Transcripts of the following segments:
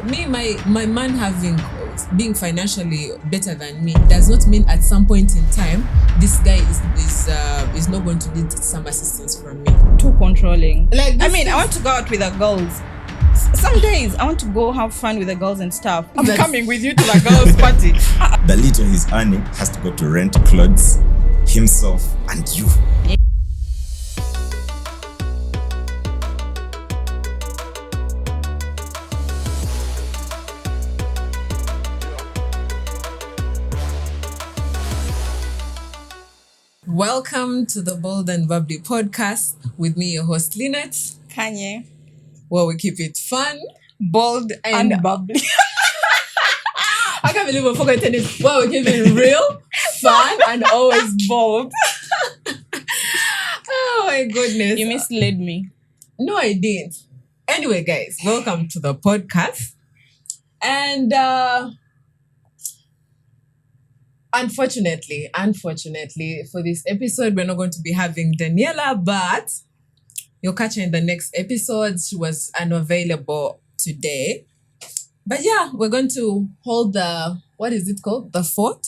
my man being financially better than me does not mean at some point in time this guy is not going to need some assistance from me. Too controlling. Like I want to go out with the girls. Some days I want to go have fun with the girls and stuff. I'm coming with you to the girls' party. The little he's earning has to go to rent clothes, himself, and you. Welcome to the Bold and Bubbly podcast with me, your host Lynett, Kanye, where we keep it fun, bold and bubbly. I can't believe I forgot it. Where we keep it real, fun, and always bold. Oh my goodness! You misled me. No, I didn't. Anyway, guys, welcome to the podcast, and Unfortunately, for this episode, we're not going to be having Daniela, but you'll catch her in the next episode. She was unavailable today. But yeah, we're going to hold what is it called? The fort.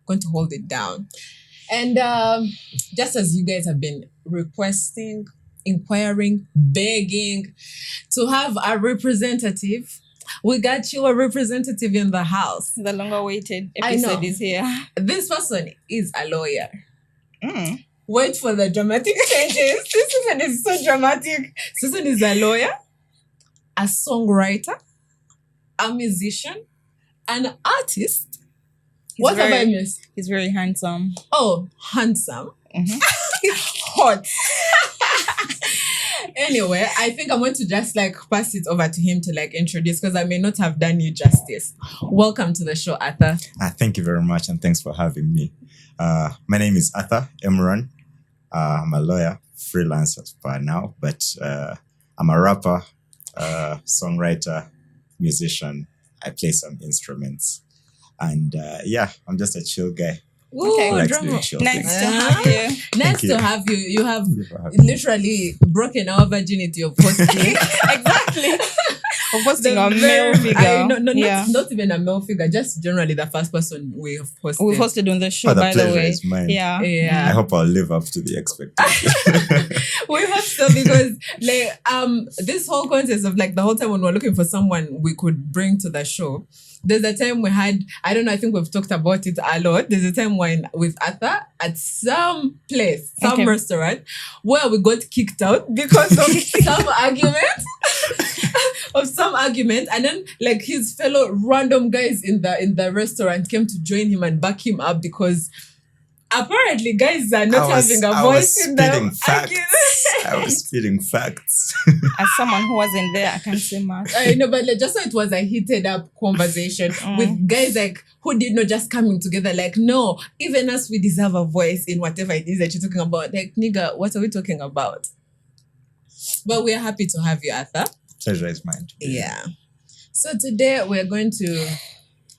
Going to hold it down. And just as you guys have been requesting, inquiring, begging to have a representative, we got you a representative in the house. The longer-awaited episode is here. This person is a lawyer. Wait for the dramatic changes. This one is so dramatic. Susan is a lawyer, a songwriter, a musician, an artist. What have I missed? He's very handsome. Oh, handsome. Mm-hmm. Hot. Anyway, I think I'm going to just pass it over to him to introduce, because I may not have done you justice. Welcome to the show, Arthur. Thank you very much, and thanks for having me. My name is Arthur Emran. I'm a lawyer, freelancer by now, but I'm a rapper, songwriter, musician. I play some instruments, and I'm just a chill guy. Okay, likes doing chill nice things. to have you. Nice to have you. You have literally broken our virginity of posting. Exactly. Of posting a male figure. Not even a male figure, just generally the first person we have posted. We posted on the show, The by the pleasure way. is mine. Yeah. I hope I'll live up to the expectation. We hope so, because this whole concept of the whole time when we're looking for someone we could bring to the show, there's a time we had, I don't know, I think we've talked about it a lot. There's a time when with Arthur at some place, some restaurant, where we got kicked out because of some argument. And then his fellow random guys in the restaurant came to join him and back him up, because apparently guys are not having a voice in them. I was spitting facts. As someone who wasn't there, I can't say much. I know, but just so it was a heated up conversation with guys who did not just coming together no, even us, we deserve a voice in whatever it is that you're talking about. Nigga, what are we talking about? But we're happy to have you, Arthur. Pleasure is mine. Yeah. So today we're going to...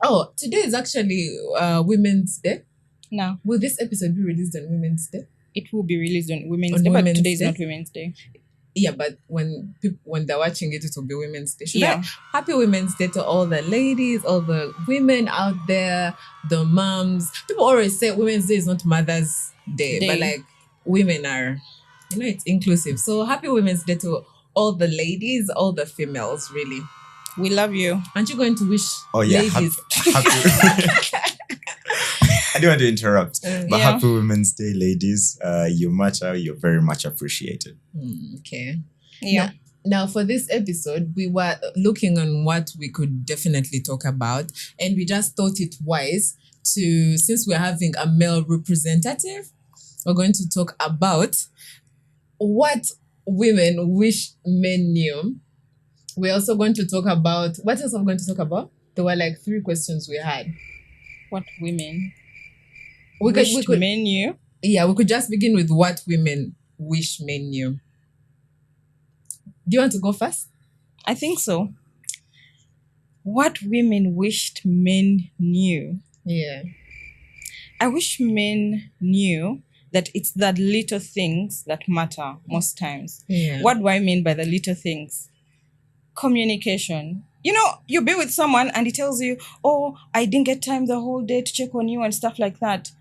Oh, today is actually Women's Day. No. Will this episode be released on Women's Day? It will be released on Women's Day, but today is not Women's Day. Yeah, but when they're watching it, it will be Women's Day. Happy Women's Day to all the ladies, all the women out there, the moms. People always say Women's Day is not Mother's Day. But women are, it's inclusive. So happy Women's Day to all the ladies, all the females, really. We love you. Aren't you going to wish ladies? Happy. I don't want to interrupt, but happy Women's Day, ladies. You matter. You're very much appreciated. Okay. Yeah. Now, for this episode, we were looking on what we could definitely talk about, and we just thought it wise to, since we're having a male representative, we're going to talk about what women wish men knew. We're also going to talk about, what else are we going to talk about? There were 3 questions we had. What women we could men knew? Yeah, we could just begin with what women wish men knew. Do you want to go first? I think so. What women wished men knew? Yeah. I wish men knew that it's the little things that matter most times. Yeah. What do I mean by the little things? Communication, You know, you be with someone and he tells you, oh, I didn't get time the whole day to check on you and stuff like that.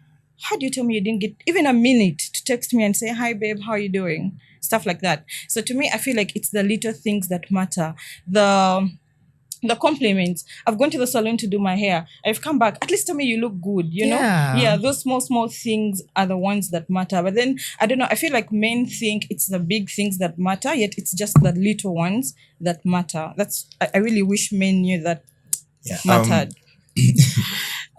How do you tell me you didn't get even a minute to text me and say, hi, babe, how are you doing? Stuff like that. So to me, I feel like it's the little things that matter. The compliments. I've gone to the salon to do my hair. I've come back. At least tell me you look good, you know? Yeah, those small things are the ones that matter. But then, I don't know, I feel like men think it's the big things that matter, yet it's just the little ones that matter. I really wish men knew that mattered.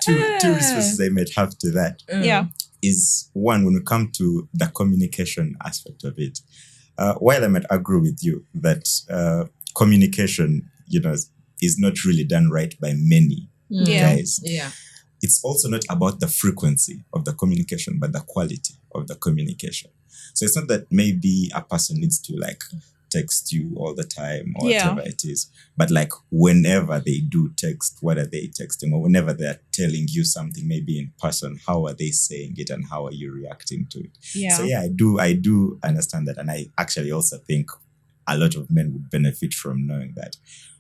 Two responses I might have to that. Yeah. Is one, when we come to the communication aspect of it, while I might agree with you that communication, is not really done right by many guys. Yeah. It's also not about the frequency of the communication, but the quality of the communication. So it's not that maybe a person needs to text you all the time or whatever it is, but whenever they do text, what are they texting? Or whenever they're telling you something, maybe in person, how are they saying it and how are you reacting to it? Yeah. So I do understand that, and I actually also think a lot of men would benefit from knowing that.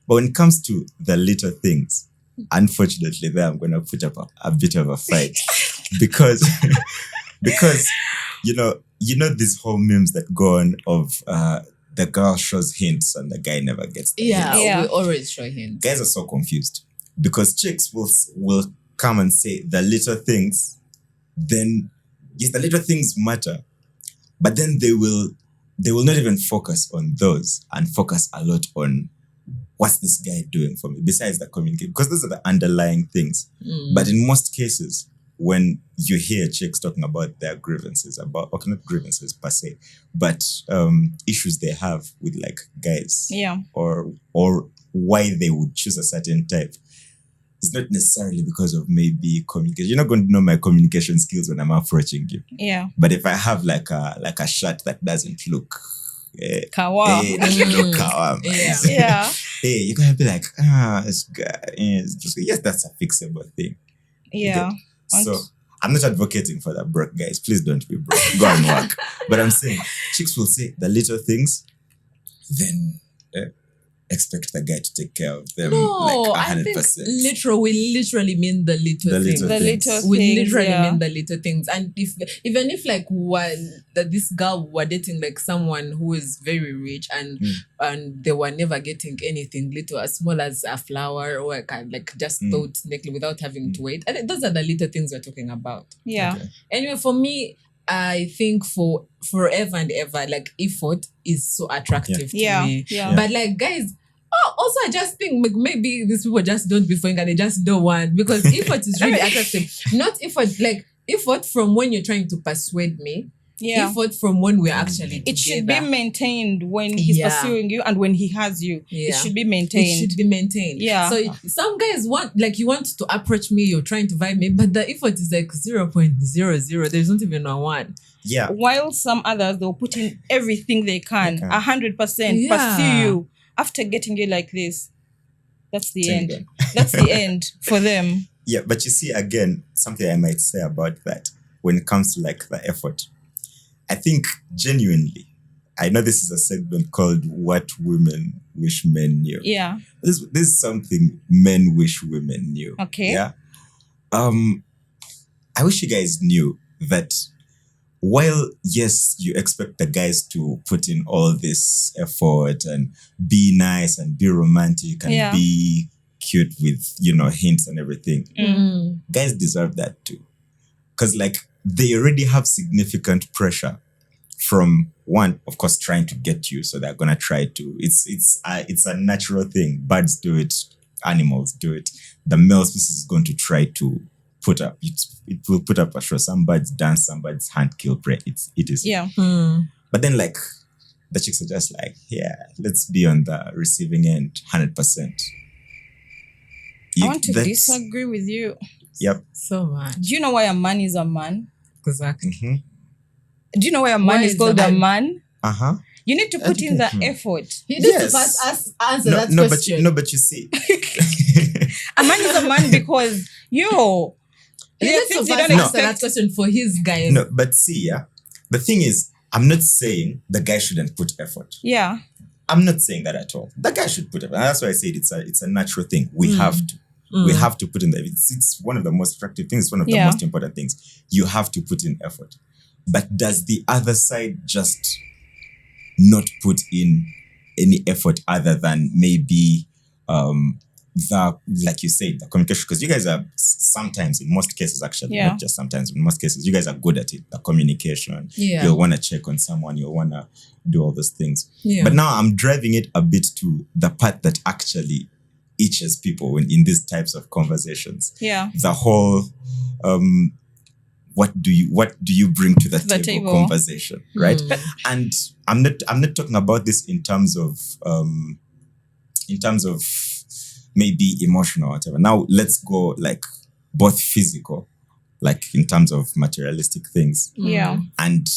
But when it comes to the little things, unfortunately, there I'm going to put up a bit of a fight because these whole memes that go on of the girl shows hints and the guy never gets the hints. We always show hints. Guys are so confused because chicks will come and say the little things. Then yes, the little things matter, but then they will not even focus on those and focus a lot on what's this guy doing for me besides the communication, because those are the underlying things. But in most cases, when you hear chicks talking about their grievances, not grievances per se, but issues they have with guys, or why they would choose a certain type, it's not necessarily because of maybe communication. You're not going to know my communication skills when I'm approaching you. Yeah. But if I have a shirt that doesn't look kawa, doesn't look kawa, yeah. Hey, you're gonna be like, this guy is just, yes, that's a fixable thing. Yeah. So I'm not advocating for that broke guys. Please don't be broke. Go and work. But I'm saying chicks will say the little things, then expect the guy to take care of them 100%. I think we literally mean the little things. The little We things, literally yeah. mean the little things. And even if this girl were dating someone who is very rich and they were never getting anything little as small as a flower or just thought naked without having to wait. I think those are the little things we're talking about. Yeah. Okay. Anyway, for me, I think for forever and ever, effort is so attractive to me. Yeah. But guys, also I just think maybe these people just don't be following and they just don't want, because effort is really attractive. Not effort effort from when you're trying to persuade me. Yeah. Effort from when we're actually together. It should be maintained when he's pursuing you and when he has you. Yeah. It should be maintained. It should be maintained. Yeah. So some guys want, you want to approach me, you're trying to vibe me, but the effort is 0.00. There's not even a 1. Yeah. While some others, they'll put in everything they can, 100%, Yeah. pursue you. After getting you like this, that's the Same end. again. That's the end for them. Yeah, but you see, again, something I might say about that when it comes to the effort. I think genuinely, I know this is a segment called What Women Wish Men Knew. Yeah. This is something men wish women knew. Okay. Yeah. I wish you guys knew that while, yes, you expect the guys to put in all this effort and be nice and be romantic and be cute with, hints and everything, guys deserve that too. Because they already have significant pressure from one, of course, trying to get you. So they're going to try to, it's a natural thing. Birds do it. Animals do it. The male species is going to try to put up, it will put up a show. Some birds dance, some birds hunt, kill prey. It is. Yeah. But then the chicks are just let's be on the receiving end 100%. I want to disagree with you. Yep. So much. Do you know why a man is a man? Exactly. Mm-hmm. Do you know why a man is called a man? Uh-huh. You need to put in the effort. He needs to first answer that question. But you see. A man is a man because, He needs to first answer that question for his guys. No, but see, the thing is, I'm not saying the guy shouldn't put effort. Yeah. I'm not saying that at all. The guy should put it. And that's why I said it's a natural thing. We have to. We have to put in the. It's one of the most attractive things. It's one of the most important things. You have to put in effort. But does the other side just not put in any effort other than maybe like you said, the communication? Because you guys are sometimes, in most cases actually, not just sometimes, in most cases, you guys are good at it. The communication. Yeah. You'll want to check on someone. You'll want to do all those things. Yeah. But now I'm driving it a bit to the part that actually itches people in these types of conversations. Yeah. The whole what do you bring to the table conversation, right? And I'm not talking about this in terms of maybe emotional or whatever. Now let's go like both physical, like in terms of materialistic things. Yeah. And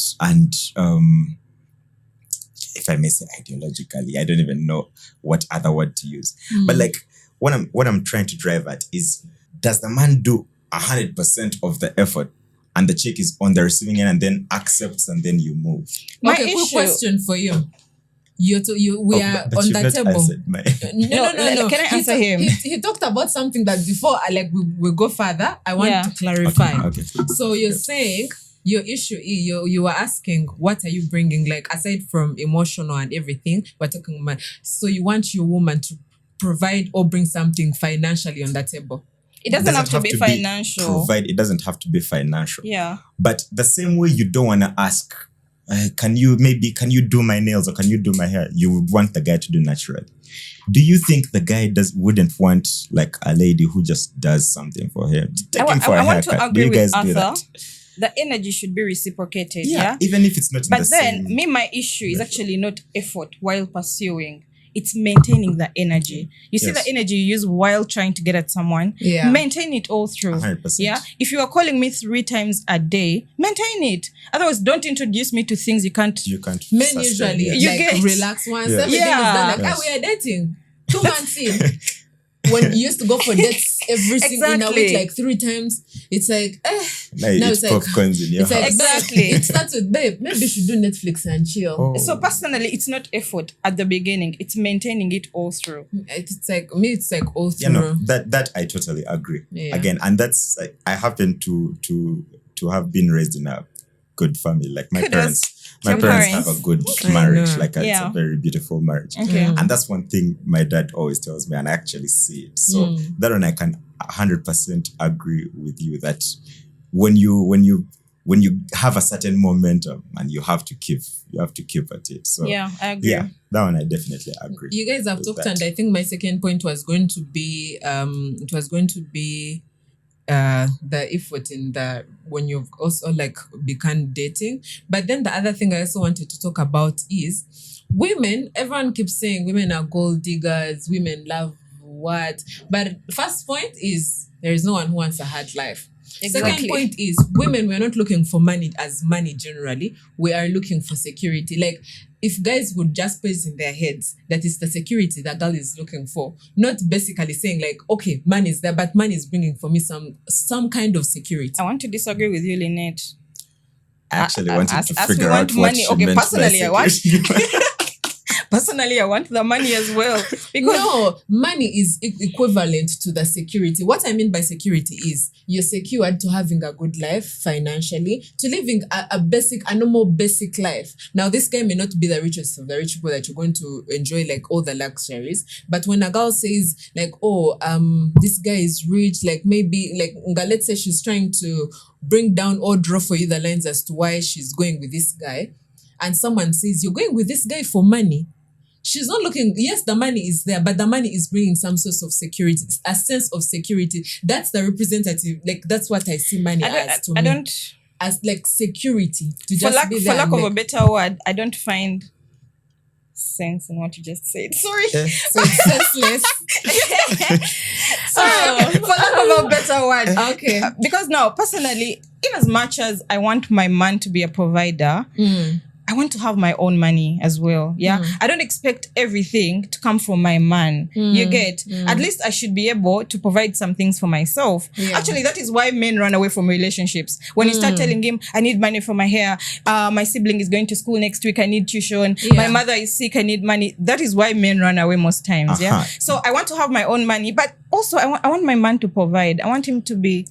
if I may say ideologically, I don't even know what other word to use. But like what I'm trying to drive at is, does the man do 100% of the effort and the chick is on the receiving end and then accepts and then you move? Okay, quick question for you. We are on the table. No. Can I answer him? He talked about something that before we go further, I want to clarify. Okay. So you're saying your issue, you were asking, what are you bringing? Like, aside from emotional and everything, we're talking about. So you want your woman to provide or bring something financially on the table. It doesn't have to be financial. It doesn't have to be financial. Yeah. But the same way you don't want to ask, can you do my nails or can you do my hair? You would want the guy to do naturally. Do you think the guy wouldn't want like a lady who just does something for him? Take him for a haircut. I want to agree with Arthur. The energy should be reciprocated. Yeah. Even if it's not in the same. But then, my issue is actually not effort while pursuing. It's maintaining the energy. You see the energy you use while trying to get at someone. Yeah. Maintain it all through. 100%. Yeah. If you are calling me 3 times a day, maintain it. Otherwise, don't introduce me to things you can't. Men usually relax once. Everything is done. Like, we are dating 2 months in. When you used to go for dates every single in a week, like 3 times, it's like, now it's like popcorns in your house. Exactly. It starts with, babe, maybe you should do Netflix and chill. Oh. So personally, it's not effort at the beginning. It's maintaining it all through. It's like all through. Yeah, no, that I totally agree. Yeah. Again, and that's, I happen to have been raised in a good family. Like my parents have a good marriage. Like it's a very beautiful marriage. Okay. And that's one thing my dad always tells me, and I actually see it. So that one I can 100% agree with you that when you have a certain momentum and you have to keep at it. So yeah, I agree. Yeah, that one I definitely agree. You guys have talked, and I think my second point was going to be the effort in the when you've also like begun dating. But then the other thing I also wanted to talk about is women. Everyone keeps saying women are gold diggers, women love what? But first point is there is no one who wants a hard life. Exactly. Second point is women, we're not looking for money as money generally. We are looking for security. Like, if guys would just put it in their heads that it's the security that girl is looking for, not basically saying like, okay, money is there, but money is bringing for me some kind of security. I want to disagree with you, Lynett. I actually wanted to figure out what money. She meant personally, by Personally, I want the money as well. Because no, money is equivalent to the security. What I mean by security is you're secured to having a good life financially, to living a normal basic life. Now, this guy may not be the richest of the rich people that you're going to enjoy like all the luxuries. But when a girl says like, this guy is rich, like maybe like let's say she's trying to bring down or draw for you the lines as to why she's going with this guy, and someone says you're going with this guy for money. She's not looking, yes, the money is there, but the money is bringing some sort of security, a sense of security. That's the representative, like, that's what I see money as to me. As like security. For lack of a better word, I don't find sense in what you just said. Sorry. So it's senseless. Sorry, for lack of a better word. Okay. Because now, personally, in as much as I want my man to be a provider, I want to have my own money as well. Yeah. I don't expect everything to come from my man. You get? At least I should be able to provide some things for myself. Yeah. Actually, that is why men run away from relationships. When you start telling him, I need money for my hair, my sibling is going to school next week, I need tuition, my mother is sick, I need money. That is why men run away most times. Yeah. So I want to have my own money, but also I want my man to provide. I want him to be.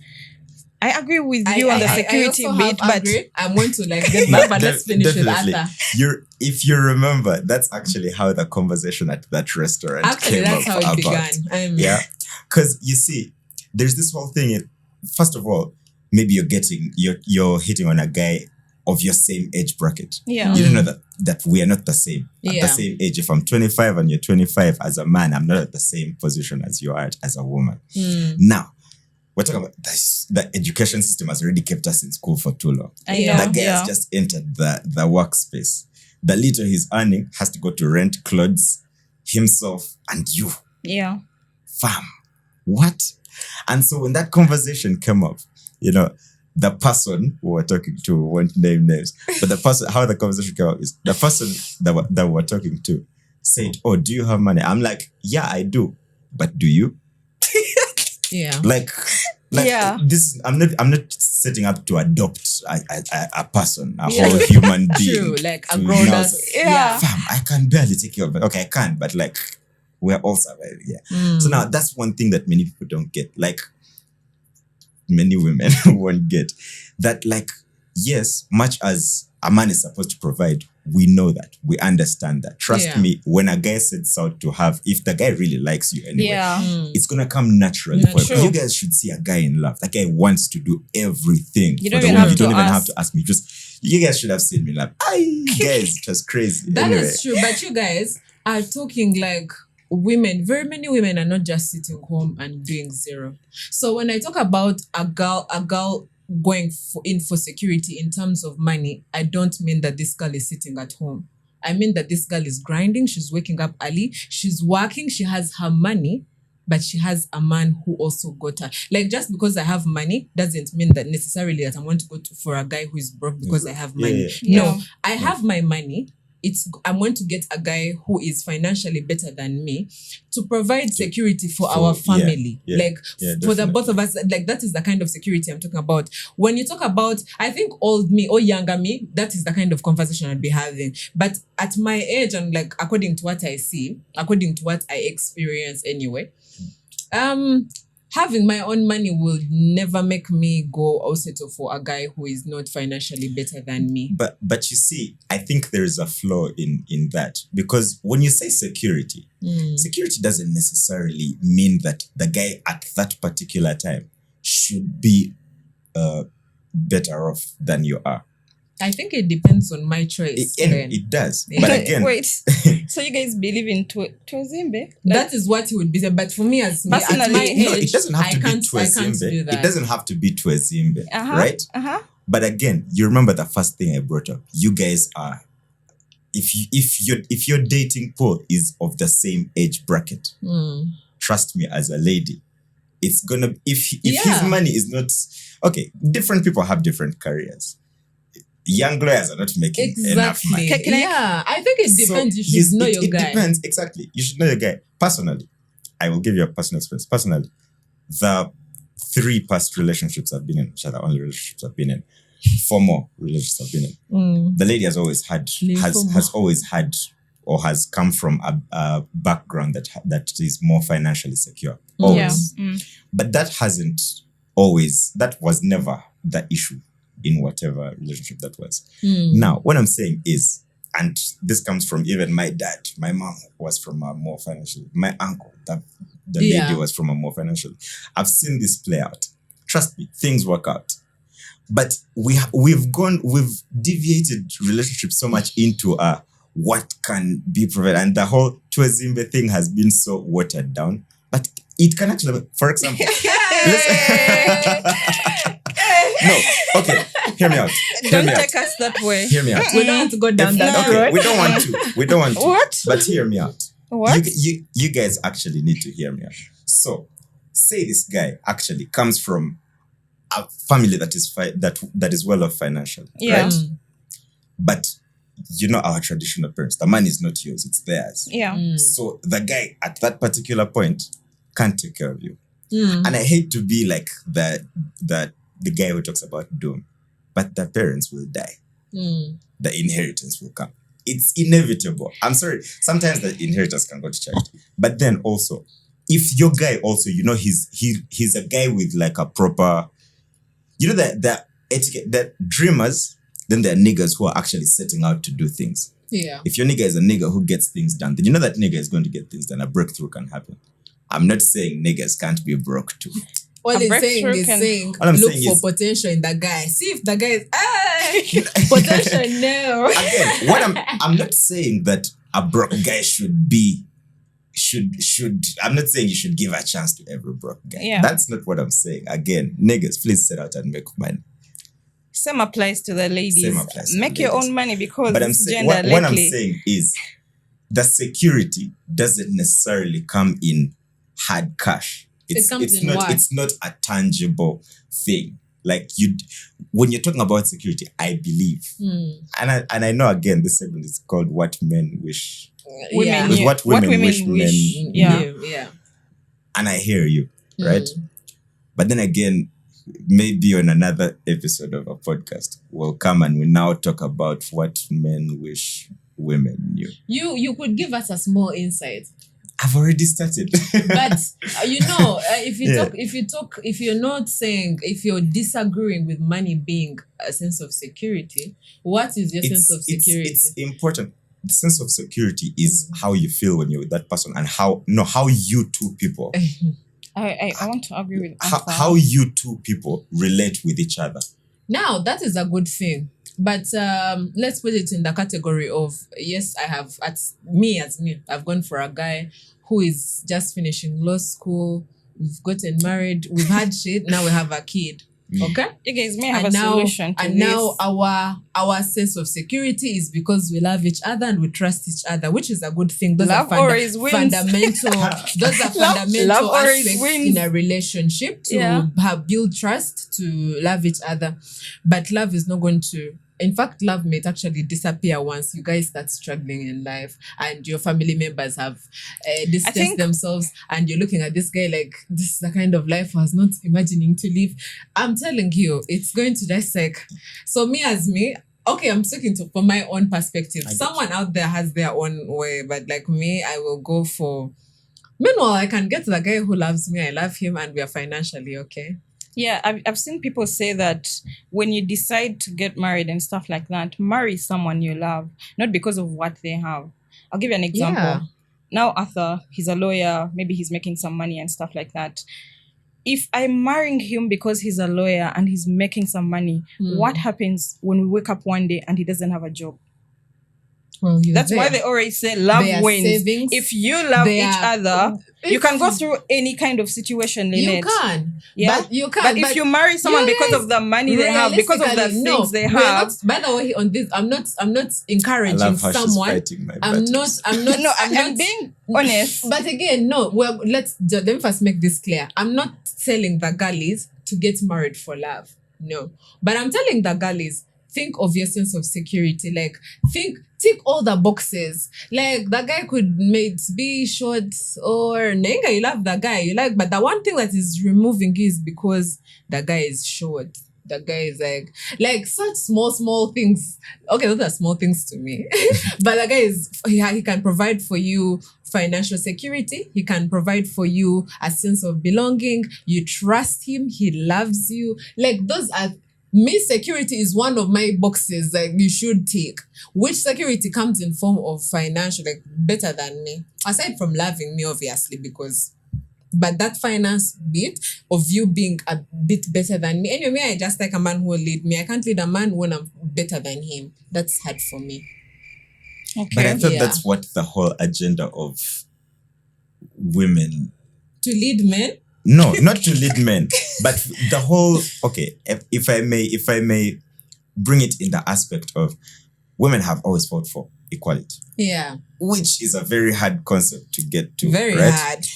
I agree with you on the security bit, but I'm going to like get back, but let's finish with Arthur. If you remember, that's actually how the conversation at that restaurant came that's up how it about. began. Yeah, because you see, there's this whole thing. First of all, maybe you're hitting on a guy of your same age bracket. Yeah. You don't know that we are not the same at the same age. If I'm 25 and you're 25, as a man, I'm not at the same position as you are as a woman. Now, we're talking about this, the education system has already kept us in school for too long. That guy has just entered the workspace. The little he's earning has to go to rent, clothes, himself, and you. Yeah. Fam, what? And so when that conversation came up, the person who we're talking to, won't name names, but the person, how the conversation came up is the person that we're talking to said, oh, do you have money? I'm like, yeah, I do. But do you? Yeah. Like this, I'm not setting up to adopt a person, a whole human being. True, like a grown up. Yeah. Fam, I can barely take care of it. Okay, I can, but like, we're all surviving. Yeah. So now that's one thing that many people don't get. Like, many women won't get that. Like, yes, much as a man is supposed to provide, we know that, we understand that. Trust me, when a guy sets out to have, if the guy really likes you anyway, it's gonna come naturally for him. You guys should see a guy in love. That guy wants to do everything. You don't even have to ask me. Just, you guys should have seen me like, guys, it was crazy. That is true, but you guys are talking like women. Very many women are not just sitting home and doing zero. So when I talk about a girl going in for security in terms of money, I don't mean that this girl is sitting at home. I mean that this girl is grinding. She's waking up early. She's working. She has her money, but she has a man who also got her. Like, just because I have money doesn't mean that necessarily that I want to go for a guy who is broke because I have money. No, I have my money. I'm going to get a guy who is financially better than me to provide security for our family. For the both of us, like, that is the kind of security I'm talking about. When you talk about, I think old me or younger me, that is the kind of conversation I'd be having. But at my age, and like, according to what I see, according to what I experience anyway, having my own money will never make me go or settle for a guy who is not financially better than me. But you see, I think there is a flaw in that, because when you say security, security doesn't necessarily mean that the guy at that particular time should be better off than you are. I think it depends on my choice. It does. But again... Wait, so you guys believe in Twezimbe? That is what he would be saying. But for me, as me, at my age, no, it doesn't have to be Twezimbe. It doesn't have to be Twezimbe, right? But again, you remember the first thing I brought up. You guys are... If your dating pool is of the same age bracket, trust me, as a lady, it's gonna... If his money is not... Okay, different people have different careers. Young lawyers are not making enough money. I think it depends. You should know your guy. It depends, exactly. You should know your guy. Personally, I will give you a personal experience. Personally, the 3 past relationships I've been in, which are the only relationships I've been in, 4 more relationships I've been in, the lady has always had or has come from a background that is more financially secure. Always. But that was never the issue in whatever relationship that was. Now, what I'm saying is, and this comes from even my dad, my mom was from a more financial, my uncle, the lady was from a more financial. I've seen this play out. Trust me, things work out. But we've deviated relationships so much into what can be provided, and the whole Twezimbe thing has been so watered down. But it can actually, for example, no, okay, hear me out. Don't take us that way. Hear me out. We don't want to go down that road. Okay, we don't want to. What? But hear me out. What? You guys actually need to hear me out. So, say this guy actually comes from a family that is well off financially, right? But our traditional parents, the money is not yours, it's theirs. Yeah. So the guy at that particular point can't take care of you. Mm. And I hate to be like the guy who talks about doom, but the parents will die. Mm. The inheritance will come. It's inevitable. I'm sorry. Sometimes the inheritance can go to charity. But then also, if your guy also, he's a guy with like a proper, the etiquette, that dreamers, then there are niggas who are actually setting out to do things. Yeah. If your nigga is a nigga who gets things done, then you know that nigga is going to get things done. A breakthrough can happen. I'm not saying niggas can't be broke too. All A he's breakthrough saying, All I'm look saying for is- potential in the guy. See if the guy is potential. No. Again, I'm not saying that a broke guy should I'm not saying you should give a chance to every broke guy. Yeah. That's not what I'm saying. Again, niggas, please set out and make money. Same applies to the ladies. Same applies to Make the your ladies. own money because But I'm it's saying gender what I'm lately. saying is the security doesn't necessarily come in hard cash. It comes in what? It's not a tangible thing. Like when you're talking about security, I believe, and I know again this segment is called "What Men Wish," Yeah. Because what women wish men Yeah. Yeah. and I hear you, right? But then again, maybe on another episode of a podcast, we'll come and we now talk about what men wish women knew. You could give us a small insight. I've already started. But if you're not saying, if you're disagreeing with money being a sense of security, what is your sense of security? It's important. The sense of security is how you feel when you're with that person, and how you two people, I want to agree with how, Arthur. how you two people relate with each other. Now, that is a good thing. But let's put it in the category of, yes, as me, I've gone for a guy who is just finishing law school. We've gotten married. We've had shit. Now we have a kid. Okay? You guys may have And a now, solution to and this. now our sense of security is because we love each other and we trust each other, which is a good thing. Those Love are always wins. fundamental. Those are Love fundamental always aspects wins. in a relationship to build trust, to love each other. But love is not going to. In fact, love may actually disappear once you guys start struggling in life and your family members have distanced themselves, and you're looking at this guy like, this is the kind of life I was not imagining to live. I'm telling you, it's going to just like, so okay, I'm speaking from my own perspective. Someone out there has their own way, but like me, I will go for, meanwhile, I can get the guy who loves me, I love him, and we are financially okay. Yeah, I've seen people say that when you decide to get married and stuff like that, marry someone you love, not because of what they have. I'll give you an example. Yeah. Now Arthur, he's a lawyer, maybe he's making some money and stuff like that. If I'm marrying him because he's a lawyer and he's making some money, what happens when we wake up one day and he doesn't have a job? Well, That's why they always say love They are wins. savings. If you love They each are- other, you can go through any kind of situation, Lynette. You can. Yeah. But you can. But if you marry someone because of the money they have, because of the realistically, no, things they we're have, not, by the way, on this, I'm not I encouraging love how she's someone. fighting my I'm battles. not. no, I'm I'm not being honest. But again, no. Well, let me first make this clear. I'm not telling the girlies to get married for love. No, but I'm telling the girlies, think of your sense of security. Like, tick all the boxes. Like, the guy could be short or nenga, you love the guy, you like, but the one thing that is removing is because the guy is short. The guy is like such small things. Okay, those are small things to me. But the guy he can provide for you financial security. He can provide for you a sense of belonging. You trust him. He loves you. Like, those are, me, security is one of my boxes that you should take. Which security comes in form of financial, like better than me. Aside from loving me, obviously, but that finance bit of you being a bit better than me. Anyway, I just like a man who will lead me. I can't lead a man when I'm better than him. That's hard for me. Okay. But I thought Yeah. that's what the whole agenda of women. To lead men? No, not to lead men, but the whole. Okay, if I may bring it in the aspect of women have always fought for equality, Yeah. which is a very hard concept to get to. Very right? hard.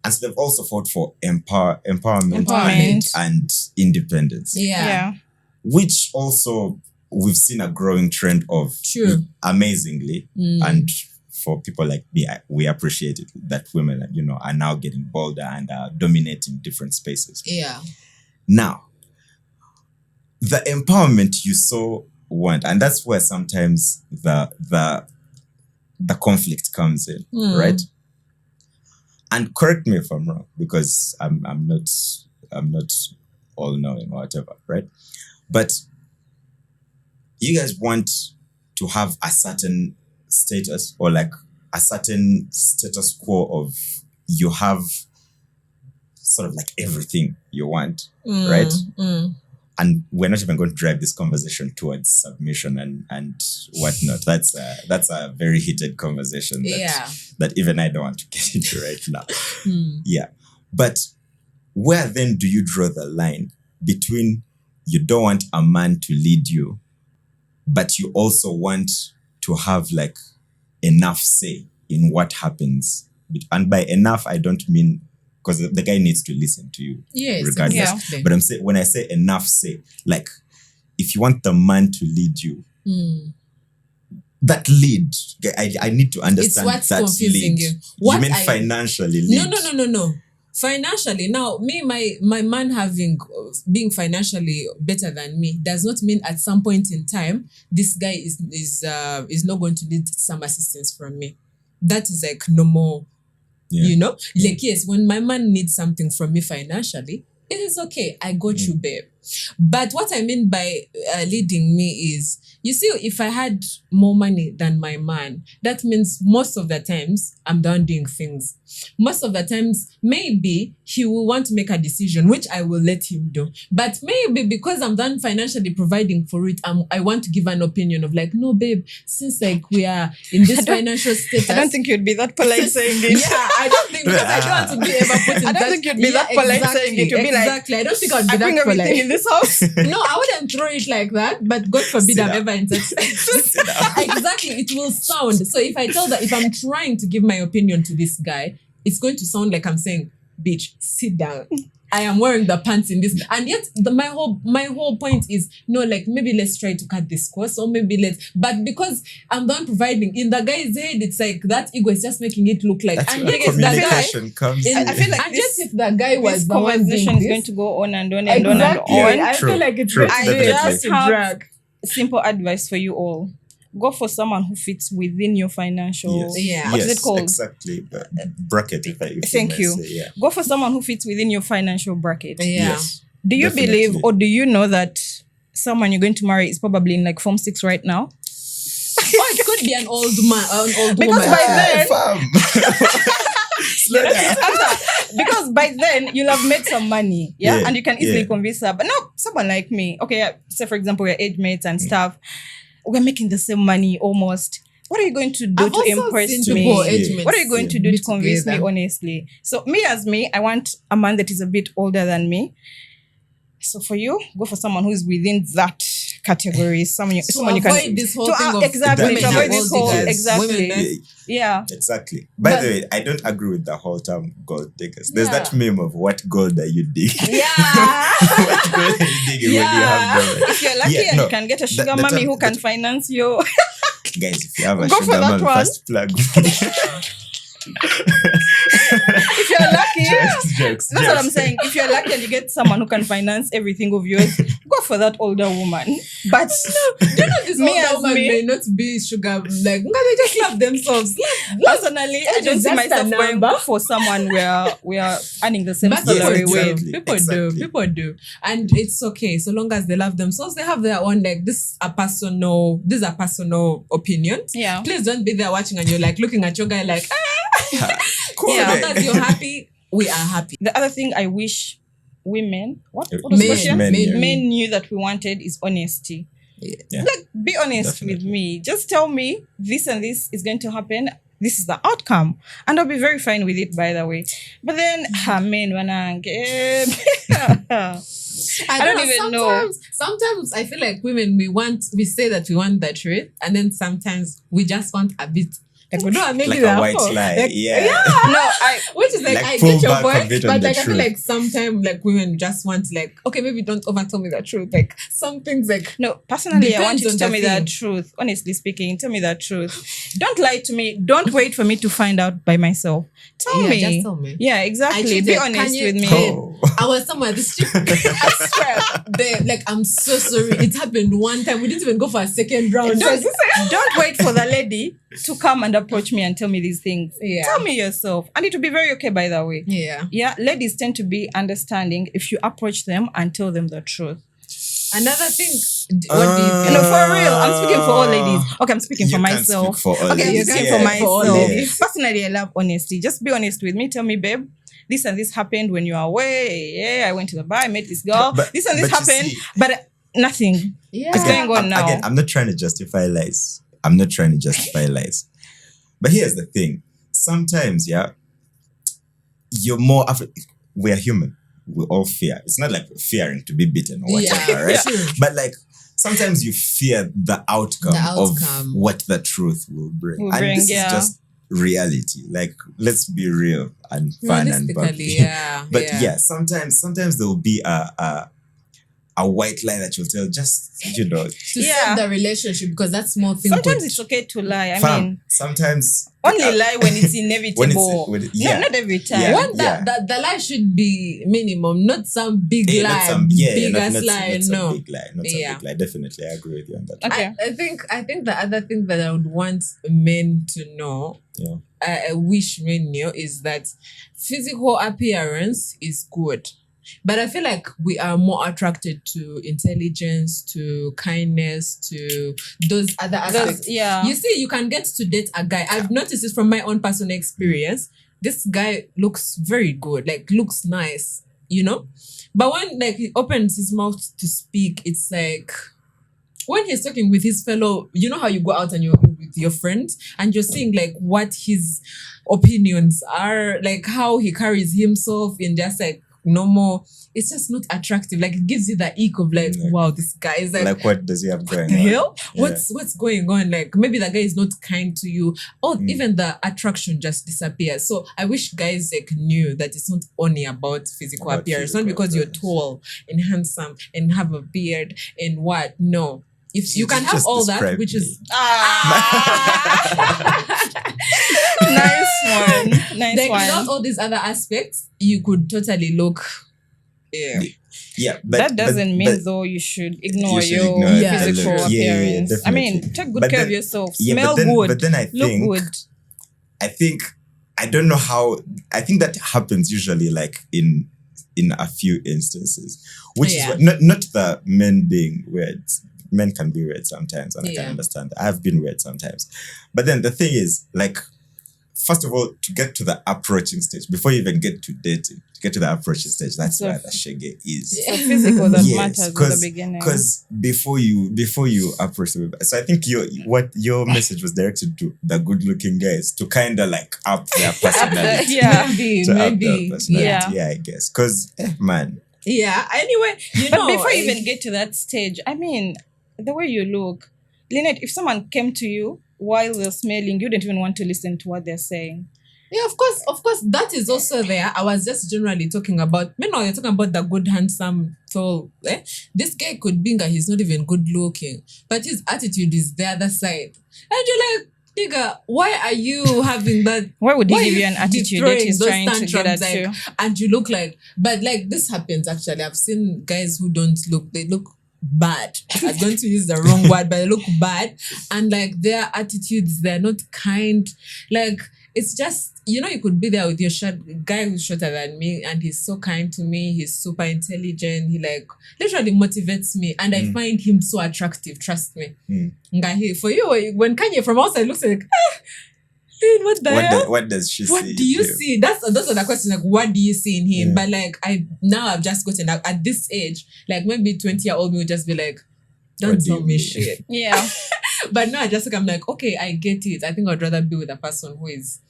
And so they've also fought for empowerment Empowerment. and independence, Yeah. Yeah. which also we've seen a growing trend of True. amazingly, and for people like me, we appreciate it that women, are now getting bolder and dominating different spaces. Yeah. Now, the empowerment you so want, and that's where sometimes the conflict comes in, right? And correct me if I'm wrong, because I'm not all knowing or whatever, right? But you guys want to have a certain status, or like a certain status quo of you have sort of like everything you want, right? And we're not even going to drive this conversation towards submission and whatnot. That's a very heated conversation that even I don't want to get into right now. Yeah. But where then do you draw the line between you don't want a man to lead you, but you also want to have like enough say in what happens? And by enough, I don't mean because the guy needs to listen to you, regardless. Exactly. But when I say enough say, like if you want the man to lead you, that lead, I need to understand It's what's that confusing lead. you. You mean financially lead? No. Financially, now my man being financially better than me does not mean at some point in time this guy is not going to need some assistance from me. That is like no more. Like yes, when my man needs something from me financially, it is okay. I got you, babe. But what I mean by leading me is, you see, if I had more money than my man, that means most of the times I'm done doing things. Most of the times, maybe he will want to make a decision, which I will let him do. But maybe because I'm done financially providing for it, I want to give an opinion of like, no, babe, since like we are in this financial status. I don't think you'd be that polite saying it. Yeah, I don't think, because I don't want to be ever put in I don't think you'd be that polite saying it. You'd be like, exactly. I don't think I'd be I bring that everything polite. in this house. No, I wouldn't throw it like that, but God forbid I'm ever in such. Exactly, it will sound. So if I'm trying to give my opinion to this guy, it's going to sound like I'm saying, bitch, sit down. I am wearing the pants in this. And yet my whole point is, no, like maybe let's try to cut this cost, or maybe but because I'm done providing, in the guy's head, it's like that ego is just making it look like, That's and where communication comes in. I feel like and just if the guy was this the one conversation doing is going this, to go on and on and on and exactly. on. I feel like it's True. going I to Definitely. just to have drag. simple advice for you all. Go for someone who fits within your financial. Yeah. What is it called? Exactly. Bracket. If Thank may you. say, yeah. Go for someone who fits within your financial bracket. Yeah. Yes. Do you Definitely. believe, or do you know that someone you're going to marry is probably in like Form 6 right now? Or it could be an old man, an old Because woman. by then- Fam. Slow down. Because by then you'll have made some money, Yeah, and you can easily yeah. convince her. But now someone like me, okay, say for example we're age mates and stuff, we're making the same money almost. What are you going to do I've to also impress seen me? people age mates What are you going to do be to convince me together. honestly? So me as me, I want a man that is a bit older than me. So for you, go for someone who is within that category. Someone you avoid can this whole thing of exactly women to avoid are this gold whole diggers. exactly. Women Yeah. Exactly. By But- the way, I don't agree with the whole term gold diggers. There's Yeah. that meme of what gold are you digging? Yeah. What gold are you digging when you have the If you're lucky Yeah, and no. you can get a sugar The mommy term- who can the- finance you. Guys, if you have a Go for sugar that mommy, one. first plug. If you're lucky. Jokes. That's what I'm saying. If you're lucky and you get someone who can finance everything of yours, go for that older woman. But Do you know this Me older as woman me? may not be sugar, like, they just love themselves. personally, I Age don't is see just myself a going number. for someone where we are earning the same But salary people with. do. People Exactly. do. And it's okay. So long as they love themselves, they have their own, like, these are personal opinions. Yeah. Please don't be there watching and you're like looking at your guy like, Cool. Yeah. so long as you're happy, we are happy. The other thing I wish women, what was the Men, question? men, yeah. Men knew that we wanted is honesty. Yeah. Like, be honest Definitely. with me. Just tell me this and this is going to happen. This is the outcome. And I'll be very fine with it, by the way. But then, men, when I don't even know. Sometimes I feel like women, we say that we want the truth, and then sometimes we just want a bit. Like we don't maybe Like that a white whole- lie. like, Yeah. No, which is like, Like I pull get your back a point, bit but on the like I feel truth. like sometimes like women just want to like, okay, maybe don't over tell me the truth. Like some things like No, personally, I want Depends you to on tell the me thing. that truth. Honestly speaking, tell me that truth. Don't lie to me. Don't wait for me to find out by myself. Tell Yeah, me. just tell me. Yeah, exactly. choose Be like honest Kanye- with me. Oh. I was somewhere this trip. I swear, like I'm so sorry. It happened one time. We didn't even go for a second round. Don't wait for the lady to come and approach me and tell me these things. Yeah. Tell me yourself. And it will be very okay, by the way. Yeah. Yeah, ladies tend to be understanding if you approach them and tell them the truth. Another thing. What do you think? No, for real. I'm speaking for all ladies. Okay, I'm speaking You for can't myself. speak for all Okay, I'm ladies. speaking Yeah, for for all myself. ladies. Personally, I love honesty. Just be honest with me. Tell me, babe, this and this happened when you were away. Yeah, I went to the bar, I met this girl. But- this and this but you happened, see- but nothing. Yeah. It's going on now. Again, I'm not trying to justify lies. I'm not trying to justify lies. But here's the thing. Sometimes, yeah, you're more... we are human. We all fear. It's not like we're fearing to be beaten or whatever, Yeah, right? sure. But like, sometimes you fear the outcome, The outcome. of what the truth will bring. Will And bring, this yeah. is just reality. Like, let's be real and fun and bubbly. Realistically, yeah. But yeah, sometimes there will be a white lie that you'll tell just, to Yeah. save the relationship because that small thing. Sometimes could- it's okay to lie. I fam, mean, sometimes only lie when it's inevitable. yeah. No, not every time. Yeah. What that the lie should be minimum, not some big Yeah, lie, not some big ass not lie. some No, big lie. Not Yeah. some big lie. Definitely, I agree with you on that. Okay. I think the other thing that I would want men to know, Yeah. I wish men knew, is that physical appearance is good. But I feel like we are more attracted to intelligence, to kindness, to those other aspects. Yeah. You see, you can get to date a guy. I've noticed this from my own personal experience. This guy looks very good, like looks nice, you know? But when like he opens his mouth to speak, it's like when he's talking with his fellow, you know how you go out and you're with your friends and you're seeing like what his opinions are, like how he carries himself in just like normal, it's just not attractive. Like it gives you the ick of like, Yeah. wow, this guy is like What does he have going the on? hell? Yeah. What's going on? Like maybe the guy is not kind to you, or Mm. even the attraction just disappears. So I wish guys like knew that it's not only about physical About appearance, physical not because you're appearance. tall and handsome and have a beard and what. No, if you You can have just all that, described which is Nice one. Nice like one. without all these other aspects, you could totally look. Yeah. Yeah, but That doesn't mean but- though you should ignore should your ignore the physical looks. appearance. Yeah, I mean, definitely. take good But care of then- yourself. yeah, Smell but then, good. But then I Look think good. I don't know how. I think that happens usually, like in a few instances, which Yeah. is what, not the men being weird. Men can be weird sometimes, and I Yeah. can understand that. I've been weird sometimes, but then the thing is, like, first of all, to get to the approaching stage, before you even get to dating, to get to the approaching stage, that's So- where the shege is. So physical that Yes, matters at the 'cause- beginning. Because before you approach them, so I think your message was directed to the good-looking guys to kind of like up their personality. Yeah. Maybe, To up their maybe. personality, Yeah. I guess. Because man, Yeah. Anyway, you But know, before you even get to that stage, I mean, the way you look, Lynett, if someone came to you while they're smelling, you didn't even want to listen to what they're saying. yeah, of course, that is also there. I was just generally talking about. Meanwhile, you're talking about the good, handsome, tall. This guy could be that he's not even good looking, but his attitude is the other side, and you're like, nigga, why are you having that? Why would he Why give you you an attitude throwing that he's those trying to get tantrums, at you? And you look like, but like this happens actually. I've seen guys who don't look, they look bad. I'm going to use the wrong word, but they look bad, and like their attitudes, they're not kind. Like it's just, you know, you could be there with your guy who's shorter than me, and he's so kind to me. He's super intelligent. He like literally motivates me, and I find him so attractive. Trust me. Nga, for you, when Kanye from outside looks like, dude, what the hell? what does she What see? do you in him? see? Those are the questions. Like, what do you see in him? Yeah. But like, I've just gotten at this age, like maybe 20-year-old me would just be like, don't What do tell you me mean? shit. Yeah. But now I'm like, okay, I get it. I think I'd rather be with a person who is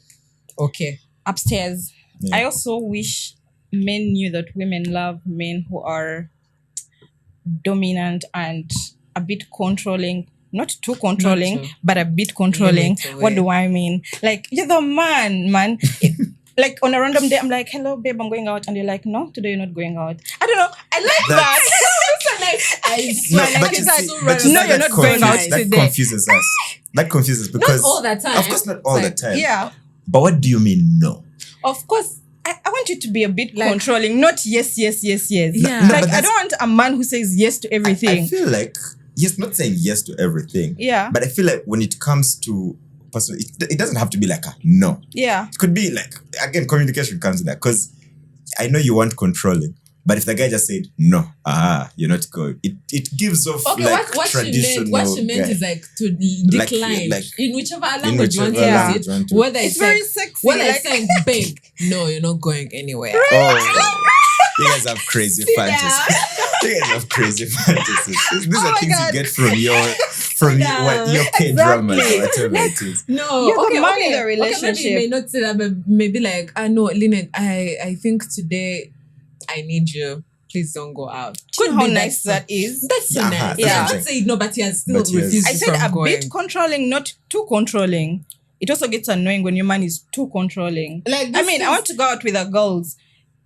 okay. Upstairs. Yeah. I also wish men knew that women love men who are dominant and a bit controlling not too controlling, Not too. but a bit controlling. Limit What away. do I mean? Like, you're the man. Like, on a random day, I'm like, hello, babe, I'm going out. And you're like, no, today you're not going out. I don't know. I like that. I No, swear, but like, you it's see, so but you random. No, see, you're that not going out that today. confuses us. That confuses because all the time. Of course, not all the Like, time. Yeah. But what do you mean no? Of course. I want you to be a bit Like- controlling, not yes. Yeah. No, Like, but I don't want a man who says yes to everything. I feel like yes, not saying yes to everything. Yeah. But I feel like when it comes to person, it doesn't have to be like a no. Yeah. It could be like, again, communication comes in that because I know you want controlling, but if the guy just said no, you're not going. It gives off Okay, like what traditional. she meant guy. is like to Like- decline like- in whichever In language you want whichever to Yeah. language use you want it. to. Whether It's it's very like, sexy. whether Like, it's saying, babe, no, you're not going anywhere. Oh, you guys have crazy Sit fantasies. You guys have crazy fantasies. These Oh are my things God. you get from your K dramas or whatever it is. No, You're the okay, man okay. in the Okay, maybe relationship. you may not say that, but maybe like, no, Lynett, I think today I need you. Please don't go out. Do you know how be nice that is? That's so Yeah, nice. that's Yeah, what I'm not say no, but he has still But he has- refused I said from a going. bit controlling, not too controlling. It also gets annoying when your man is too controlling. Like, I this mean, I is- want to go out with the girls.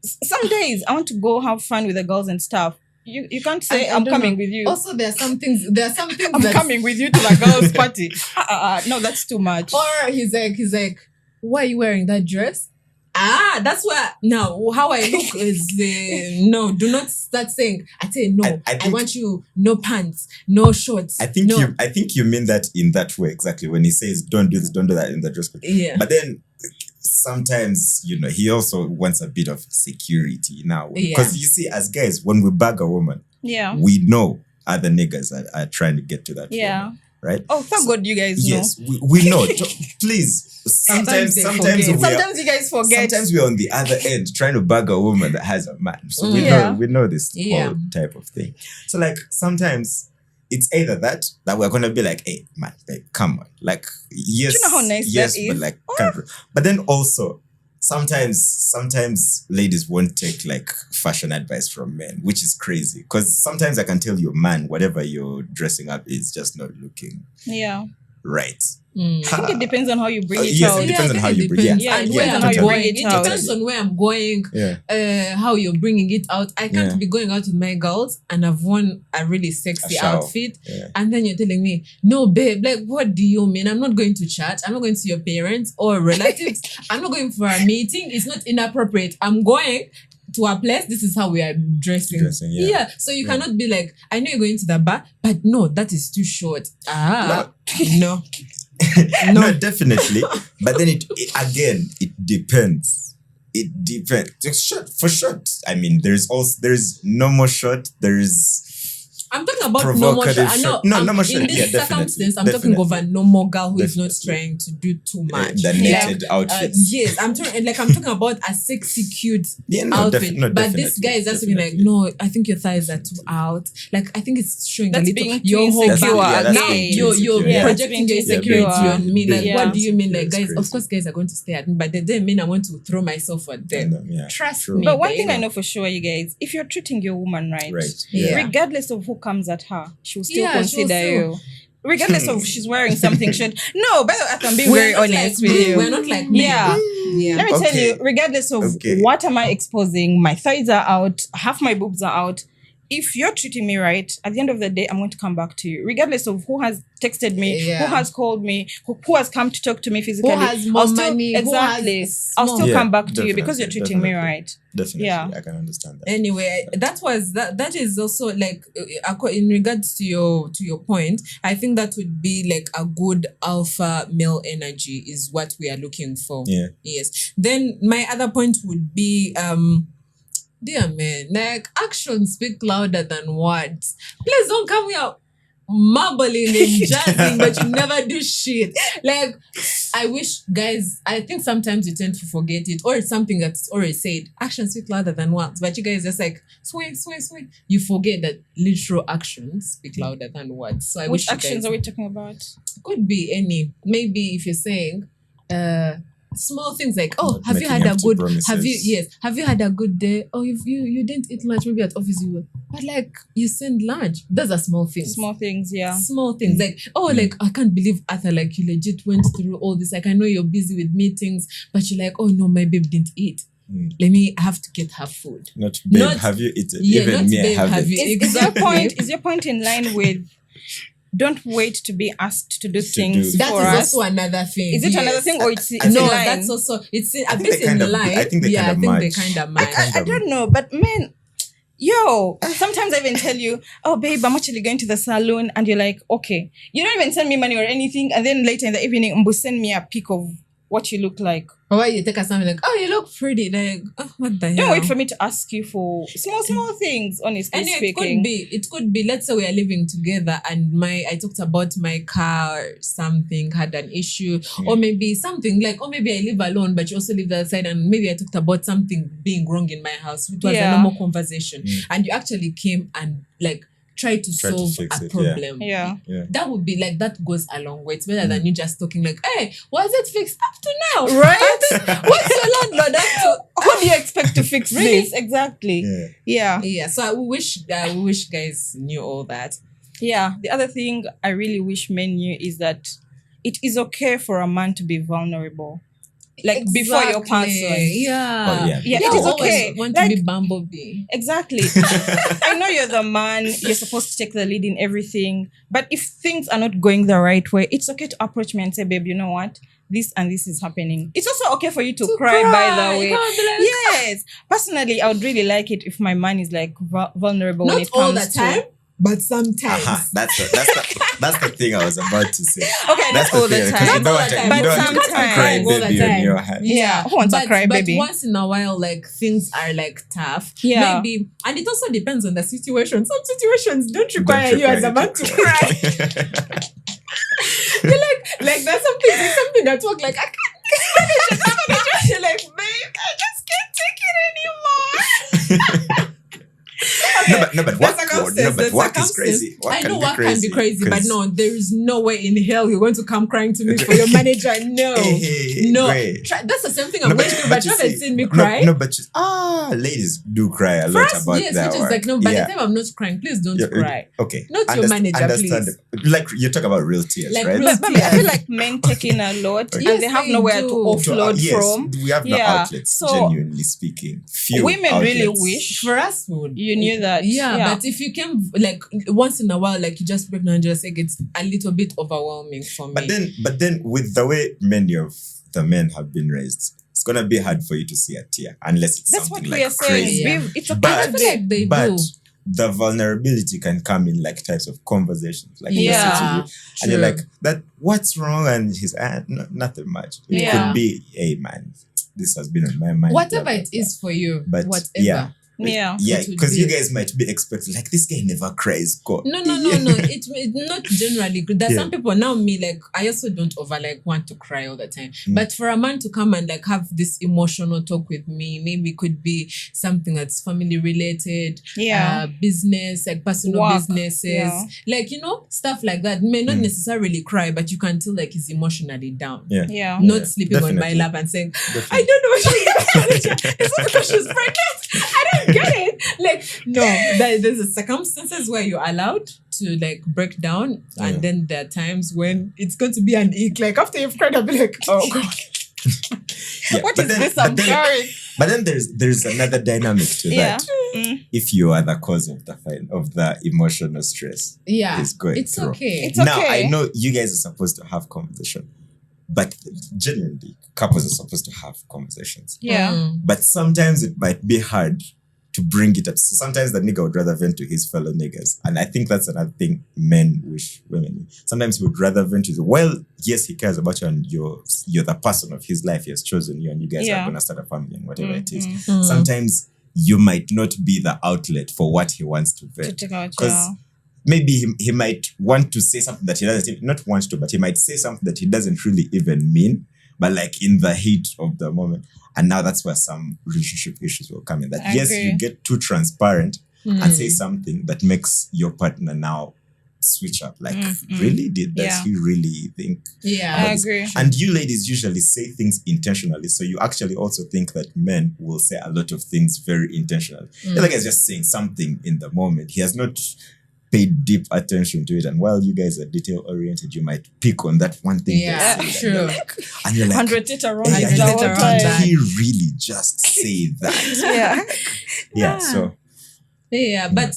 Some days I want to go have fun with the girls and stuff. You can't say I I'm don't coming know. with you. Also, there are some things I'm that coming with you to the girls' party. No, that's too much. Or he's like, why are you wearing that dress? That's where now how I look is no. Do not start saying. I say no. I I think- want you no pants, no shorts. I think no. you mean that in that way exactly when he says don't do this, don't do that in the dress code. Yeah. But then sometimes he also wants a bit of security now Yeah. because you see, as guys, when we bag a woman, Yeah. we know other niggas are trying to get to that Yeah. woman, right? Oh, thank God you guys know. Yes, we know. Please, Sometimes they sometimes forget. we are, Sometimes you guys forget. sometimes we're on the other end trying to bag a woman that has a man. So Yeah. we know this Yeah. whole type of thing. So like sometimes it's either that we're gonna be like, hey man, like, come on. Like yes, Do you know how nice yes, that but is? like but then also sometimes ladies won't take like fashion advice from men, which is crazy. Because sometimes I can tell you, man, whatever you're dressing up is just not looking Yeah. right. Mm. I think it depends on how you bring it Yes, out. it depends on I how think you it bring it. depends. Yeah, And it where depends I'm on how you going. bring It it out. depends on where I'm going. Yeah. How you're bringing it out. I can't Yeah. be going out with my girls and I've worn a really sexy A shower. outfit, Yeah. and then you're telling me, no, babe, like, what do you mean? I'm not going to church. I'm not going to your parents or relatives. I'm not going for a meeting. It's not inappropriate. I'm going to a place. This is how we are dressing. Yeah. So you cannot be like, I know you're going to the bar, but no, that is too short. No. No, definitely. But then it again, it depends. It depends. For short. I mean, there's normal short. There's I'm talking about normal short. provocative I know. short. No, normal short. In this Yeah, definitely. circumstance, I'm talking of a normal girl who is not Definitely. trying to do too much. the knitted outfits. Yes, I'm talking about a sexy, cute Yeah, no, outfit. But this definitely, guy is just being like, definitely. no, I think your thighs are too out. Like, I think it's showing That's a little. being Your too whole insecure back. that's Now being too you're insecure. Yeah, projecting your that's being insecurity insecure. on me. Like, Yeah. what do you mean? Like, It's guys, crazy. of course, guys are going to stay at me, but that doesn't mean I want to throw myself at them. Yeah, Trust true. me. But one thing babe. I know for sure, you guys, if you're treating your woman right, Yeah. regardless of who comes at her, she'll still Yeah, she'll consider still- you. Regardless of she's wearing something should no, by the way, I can be We're very not honest like with men. you. We're not like men. Yeah. Yeah. Let me tell Okay. you, regardless of Okay. what am I exposing, my thighs are out, half my boobs are out. If you're treating me right, at the end of the day, I'm going to come back to you. Regardless of who has texted me, Yeah. who has called me, who has come to talk to me physically. Who has more I'll still, money, who exactly. has I'll small- still Yeah, come back to you because you're definitely, treating me definitely. right. Definitely. Yeah. I can understand that. Anyway, that is also like in regards to your point, I think that would be like a good alpha male energy is what we are looking for. Yeah. Yes. Then my other point would be dear man, like actions speak louder than words. Please don't come here mumbling and jazzing, but you never do shit. Like, I wish guys, I think sometimes you tend to forget it, or it's something that's already said. Actions speak louder than words, but you guys just like swing. You forget that literal actions speak louder than words. So I Which wish you actions guys, are we talking about? could be any. Maybe if you're saying small things like, oh, Not have you making had a empty good promises. have you had a good day? Oh, if you didn't eat lunch, maybe at office you But like you send lunch. Those are small things. Small things, yeah. Small things. Like, like I can't believe Arthur, like you legit went through all this. Like I know you're busy with meetings, but you're like, oh no, my babe didn't eat. Let me have to get her food. Not babe, have you eaten? Yeah, Even not me, babe, I haven't. have you eaten? Is your point in line with don't wait to be asked to do things That for is us? also another thing. Is it yes. another thing or it's No, in line? that's also it's a think bit they kind in of- line. I think they kind of they match. kind of match. I don't know, but man, sometimes I even tell you, oh babe, I'm actually going to the salon, and you're like, okay, you don't even send me money or anything, and then later in the evening, Mbu send me a pic of what you look like. Or why you take us something like, oh, you look pretty. Like, oh, what the hell? Don't wait for me to ask you for small things, honestly And speaking. it could be, let's say we are living together and I talked about my car or something had an issue, or maybe something like, or maybe I live alone, but you also live the other side, and maybe I talked about something being wrong in my house. It was a normal conversation. And you actually came and like try to solve fix a it, problem. Yeah. That would be like, that goes a long way. It's better than you just talking like, hey, was it fixed up to now? Right? What's your landlord up to? Who do you expect to fix Really? this? Exactly. Yeah. Yeah. So I wish guys knew all that. Yeah. The other thing I really wish men knew is that it is okay for a man to be vulnerable. Like before your person. Yeah. Oh, yeah. Yeah, You it is always okay. want Like- to be Bumblebee. Exactly. I know you're the man, you're supposed to take the lead in everything. But if things are not going the right way, it's okay to approach me and say, babe, you know what? This and this is happening. It's also okay for you to cry, by the way. You can't be like, Yes. Personally, I would really like it if my man is like vulnerable when not it comes all the to... time, but sometimes. That's the thing I was about to say. Okay, That's not all the the thing, 'cause time. you don't Not want all to- the time, you don't but want to sometimes. cry All the baby on time. your hand. Yeah, who wants a cry baby? But once in a while, like things are like tough. Yeah. Maybe, and it also depends on the situation. Some situations don't require you as a man to cry. You're like there's something at work, like I can't manage it. You're like, babe, I just can't take it anymore. No, but work is crazy. I know work can be crazy, but no, there is no way in hell you're going to come crying to me for your manager. No, no. Great. That's the same thing I'm going to do, but you haven't seen me cry. No, but ladies do cry a lot First, about yes, their which is work. like, no, by the time I'm not crying, please don't cry. Okay. Not your manager, please. Understandable. Like you talk about real tears, Like right? real But I feel like men take in a lot Yes, and they have they nowhere do. to offload yes, from. we have no Yeah. outlets, So, genuinely speaking. Few women really outlets. wish For us, would you knew that. Yeah, but if you came like once in a while, like you just break down and just like it's a little bit overwhelming for me. But then with the way many of the men have been raised, it's gonna be hard for you to see a tear unless it's that's what something we like are saying. crazy. Yeah. It's okay. But- I feel like they But do. the vulnerability can come in like types of conversations, like Yeah. and you're True. like, "That what's wrong?" And he's nothing much. It Yeah. could be, "Hey man, this has been on my mind." Whatever blah, blah, it is for you, But whatever. yeah. Yeah. Yeah, It would because you be. guys might be expecting like this guy never cries. God. No. It's not generally good. There's Yeah. some people now. Me like I also don't over like want to cry all the time. Mm. But for a man to come and like have this emotional talk with me, maybe it could be something that's family related, Yeah. business, like personal Work, businesses, yeah. like stuff like that. May not Mm. necessarily cry, but you can tell like he's emotionally down. Yeah. Yeah. Not sleeping on my definitely. lap and saying, I Definitely. don't know what she's doing. It's not because she's pregnant. I don't get it. Like, no, there's circumstances where you're allowed to like break down, Yeah. and then there are times when it's going to be an ick. Like after you've cried, I'll be like, oh god, Yeah, What but is then- this? but I'm then- sorry. But then there's another dynamic to Yeah. that. Mm. If you are the cause of the emotional stress, yeah, It's going it's through. okay. It's now okay. I know you guys are supposed to have conversation, but genuinely, couples are supposed to have conversations. Yeah. Mm. But sometimes it might be hard to bring it up. So sometimes the nigga would rather vent to his fellow niggas. And I think that's another thing men wish women knew. Sometimes he would rather vent to you. Well, yes, he cares about you and you're the person of his life. He has chosen you and you guys Yeah. are going to start a family and whatever it is. Mm. Sometimes you might not be the outlet for what he wants to To vent. take out, Because yeah. maybe he might want to say something that he doesn't, not want to, but he might say something that he doesn't really even mean, but like in the heat of the moment. And now that's where some relationship issues will come in. That I yes, agree. you get too transparent Mm. and say something that makes your partner now switch up. Like, really? Does he really think? Yeah. I agree. And you ladies usually say things intentionally. So you actually also think that men will say a lot of things very intentionally. The other guy's just saying something in the moment. He has not paid deep attention to it. And while you guys are detail oriented, you might pick on that one thing. Yeah, true. And you're like, 100 tit around hey, the whole around time. that. did he really just say that? Yeah. So Yeah, but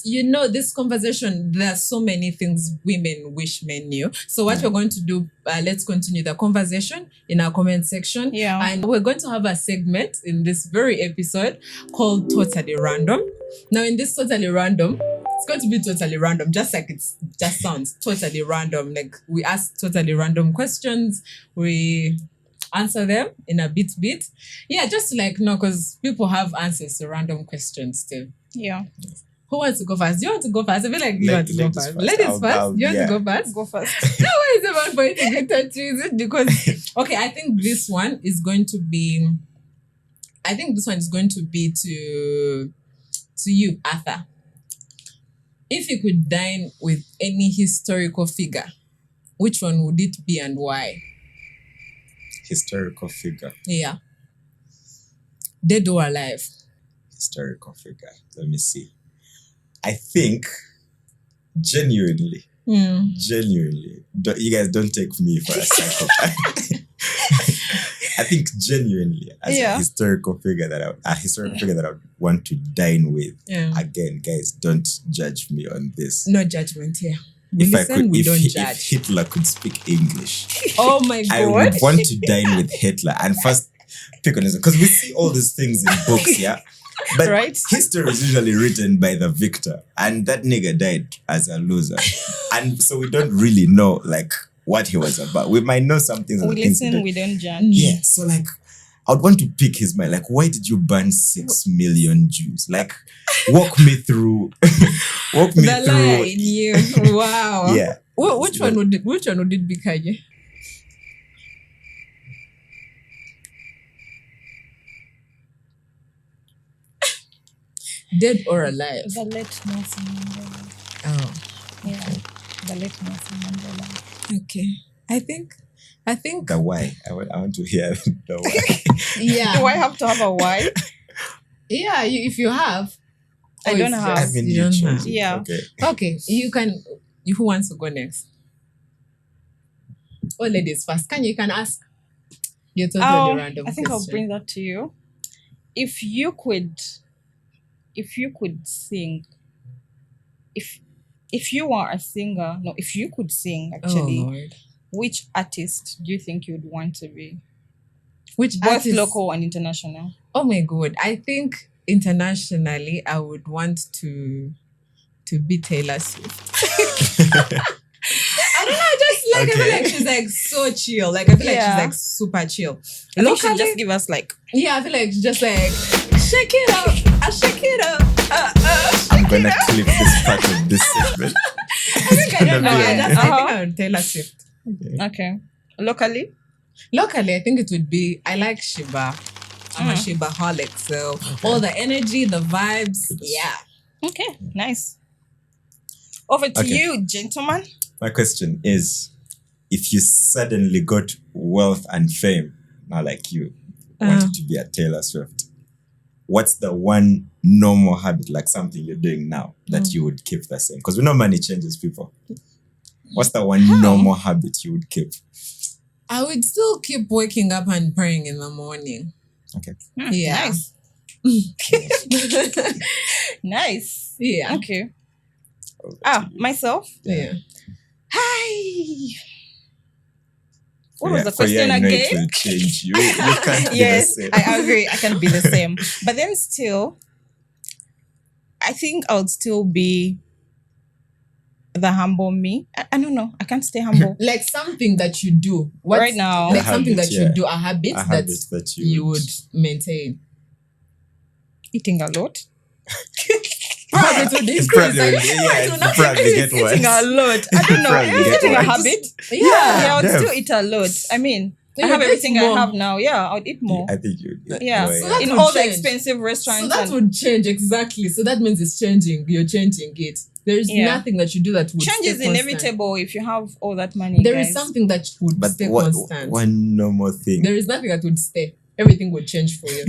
this conversation, there are so many things women wish men knew. So what we're going to do, let's continue the conversation in our comment section. Yeah. And we're going to have a segment in this very episode called Totally Random. Now, in this Totally Random, it's going to be totally random, just like it just sounds totally random. Like we ask totally random questions, we answer them in a bit. Yeah, just because people have answers to random questions too. Yeah. Who wants to go first? Do you want to go first? I feel like you want to go first. Ladies first. You want to go first? Go first. No, why is everyone pointing at that? Is it because okay? I think this one is going to be. To you, Arthur. If you could dine with any historical figure, which one would it be and why? historical figure. Yeah. Dead or alive? Historical figure. Let me see. I think genuinely, you guys don't take me for a psychopath. I think genuinely as a historical figure that I would want to dine with. Yeah. Again, guys, don't judge me on this. No judgment here. If Hitler could speak English, oh my God, I would want to dine with Hitler and first pick on his, because we see all these things in books, yeah. But history is usually written by the victor, and that nigga died as a loser, and so we don't really know like what he was about. We might know some things. We listen, we don't judge. Yeah, so like I would want to pick his mind. Like, why did you burn 6 million Jews? Like, walk me through. The lie in you. Wow. Yeah. Which one would it be, Kanye? Dead or alive? The late Nelson Mandela. Oh. Yeah. The late Nelson Mandela. Okay. I think the why. I want to hear the why. Yeah. Do I have to have a why? Yeah, if you have. I don't have. I mean, you don't have. Yeah. Okay. You can. Who wants to go next? Oh, ladies first. You can ask. You're totally random. I think question. I'll bring that to you. If you could sing, if you were a singer, no, if you could sing actually. Oh, Lord. Which artist do you think you'd want to be? Both artist? Local and international? Oh my God. I think internationally I would want to be Taylor Swift. I don't know, I feel like she's like so chill. Like I feel like she's like super chill. I think she'll just give us like I feel like just like shake it up. I shake it up. I'm gonna clip this part of this segment. I don't know. I think I would Taylor Swift. Okay. Locally, I think it would be, I like Shiba. I'm a Shiba-holic, so all the energy, the vibes, yeah. Okay, nice. Over to you, gentlemen. My question is, if you suddenly got wealth and fame, now like you wanted to be a Taylor Swift, what's the one normal habit, like something you're doing now that you would keep the same? Because we know money changes people. What's the one normal habit you would keep? I would still keep waking up and praying in the morning. Okay. Yeah. Nice. Nice. Yeah. Okay. Myself? Yeah. Hi. What was the question again? It will change you. You can't be the same. I agree. I can't be the same. But then still, I think I would still be the humble me. I don't know. I can't stay humble. Like something that you do right now. Like something that you do, a habit that you would maintain. Eating a lot. Probably get one. Eating a lot. I don't know. Eating a habit. Yeah, I would still eat a lot. I mean, I have everything I have now. Yeah, I'll eat more. I think you. Yeah, So that in would all the change. expensive restaurants. So that and would change, exactly. So that means it's changing. You're changing it. There is Yeah. nothing that you do that would change stay is constant. inevitable if you have all that money. There is guys. something that would But stay constant. one normal thing. There is nothing that would stay. Everything would change for you.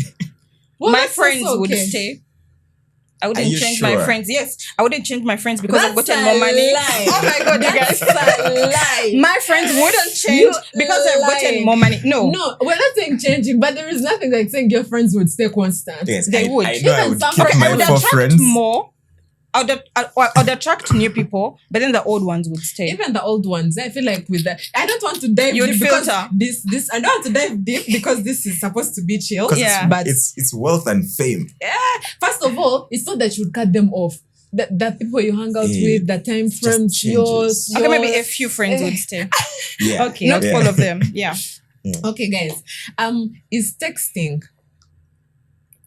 Well, my that's friends also would okay. stay. I Are wouldn't you change my sure? friends. Yes, I wouldn't change my friends because I've That's gotten a more money. lie. Oh my god, you That's guys! a lie. My friends wouldn't change You because I've gotten lying. more money. No, No, we're not saying changing, but there is nothing like saying your friends would stay constant. Yes, They would. I know I Even would some keep friends- my I would 4 attract friends. more. I'd attract new people, but then the old ones would stay. Even the old ones, I feel like with that, I don't want to dive You'd deep because filter. this I don't want to dive deep because this is supposed to be chill. 'Cause Yeah. but it's wealth and fame. first of all, it's not that you would cut them off. The people you hang out Yeah. with, the time just frames, changes. yours. Okay, maybe a few friends would stay. Yeah. Okay, Not Yeah. all of them. Yeah. Okay, guys. Is texting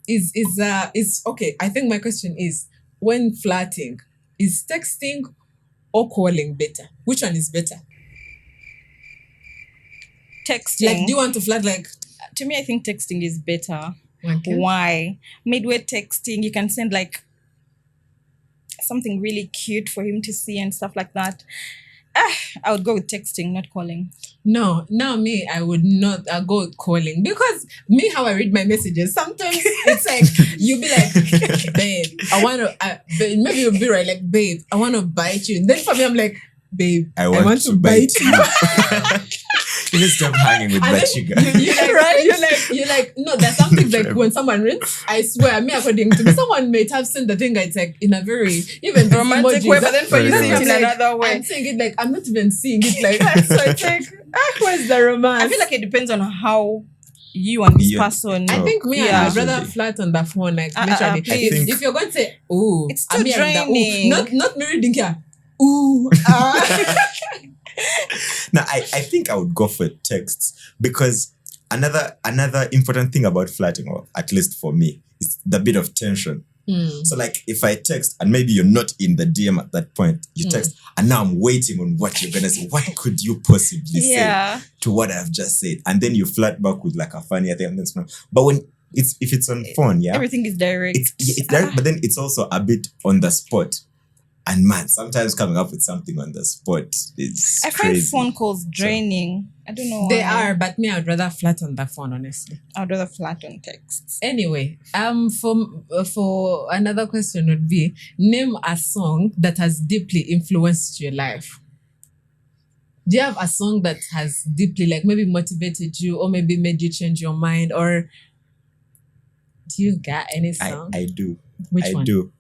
is okay. I think my question is, when flirting, is texting or calling better? Which one is better? Texting. Like, do you want to flirt like To me, I think texting is better. okay. Why? Midway texting, you can send like something really cute for him to see and stuff like that. I would go with texting, not calling. No, now me, I would not go with calling because me, how I read my messages, sometimes it's like, you'll be like, babe, I want to, maybe you'll be right, like, babe, I want to bite you. And then for me, I'm like, babe, I want to bite you. You just stop hanging with And that then sugar. you're like, right? You're like, no, there's something like when someone reads, I swear, me, according to me, someone may have seen the thing, it's like in a very, even these Romantic emojis, way, but then for you, Very see it in like, another way. I'm seeing it like, I'm not even seeing it like that. So it's like, where's the romance? I feel like it depends on how you and this You- person. I think me, Yeah. I'd rather flirt on the phone, like literally. please. If you're going to say, "Ooh," It's I'm too hearing the draining. ooh, not me reading here. Ooh, No, I think I would go for texts because another important thing about flirting, or at least for me, is the bit of tension. So like if I text and maybe you're not in the DM at that point, you text and now I'm waiting on what you're gonna say. What could you possibly Yeah. say to what I've just said? And then you flirt back with like a funny thing. But when if it's on phone, yeah, Everything is direct. it's direct, but then it's also a bit on the spot. And man, sometimes coming up with something on the spot is I find crazy. phone calls draining. I don't know. they why. are, but me, I'd rather flirt on the phone, honestly. I'd rather flirt on texts. Anyway, for another question would be, name a song that has deeply influenced your life. Do you have a song that has deeply, like, maybe motivated you or maybe made you change your mind? Or do you got any song? I do. Which I one? do.